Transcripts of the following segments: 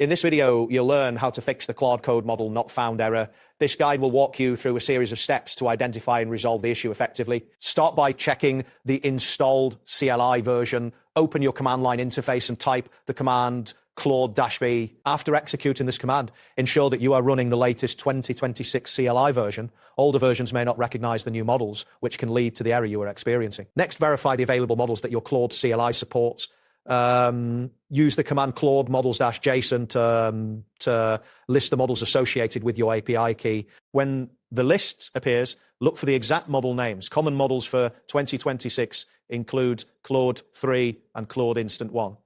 In this video, you'll learn how to fix the Claude Code model not found error. This guide will walk you through a series of steps to identify and resolve the issue effectively. Start by checking the installed CLI version. Open your command line interface and type the command Claude-B. After executing this command, ensure that you are running the latest 2026 CLI version. Older versions may not recognize the new models, which can lead to the error you are experiencing. Next, verify the available models that your Claude CLI supports. Use the command Claude models-JSON to list the models associated with your API key. When the list appears, look for the exact model names. Common models for 2026 include Claude 3 and Claude Instant 1.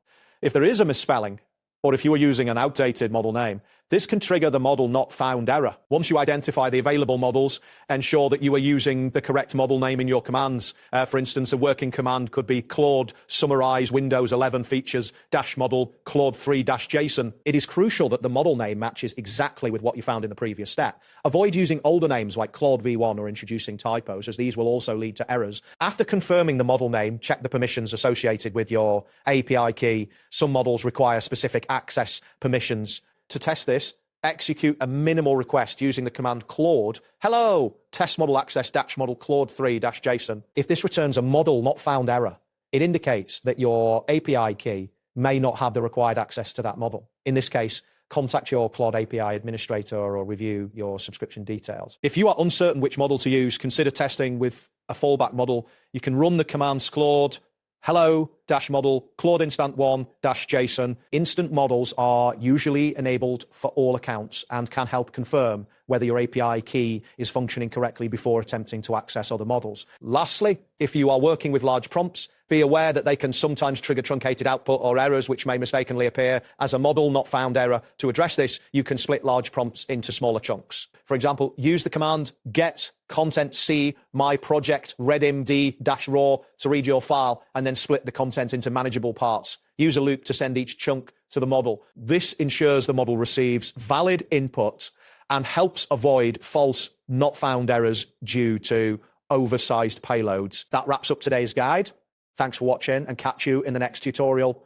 If there is a misspelling, or if you are using an outdated model name, this can trigger the model not found error. Once you identify the available models, ensure that you are using the correct model name in your commands. For instance, a working command could be Claude summarize Windows 11 features -model Claude 3-JSON. It is crucial that the model name matches exactly with what you found in the previous step. Avoid using older names like Claude v1 or introducing typos, as these will also lead to errors. After confirming the model name, check the permissions associated with your API key. Some models require specific access permissions. To test this, execute a minimal request using the command Claude, hello, test model access -model Claude 3-JSON. If this returns a model not found error, it indicates that your API key may not have the required access to that model. In this case, contact your Claude API administrator or review your subscription details. If you are uncertain which model to use, consider testing with a fallback model. You can run the commands Claude hello-model Claude Instant 1-JSON. Instant models are usually enabled for all accounts and can help confirm whether your API key is functioning correctly before attempting to access other models. Lastly, if you are working with large prompts, be aware that they can sometimes trigger truncated output or errors which may mistakenly appear as a model not found error. To address this, you can split large prompts into smaller chunks. For example, use the command get content c my project redmd-raw to read your file and then split the content into manageable parts. Use a loop to send each chunk to the model. This ensures the model receives valid input and helps avoid false not found errors due to oversized payloads. That wraps up today's guide. Thanks for watching and catch you in the next tutorial.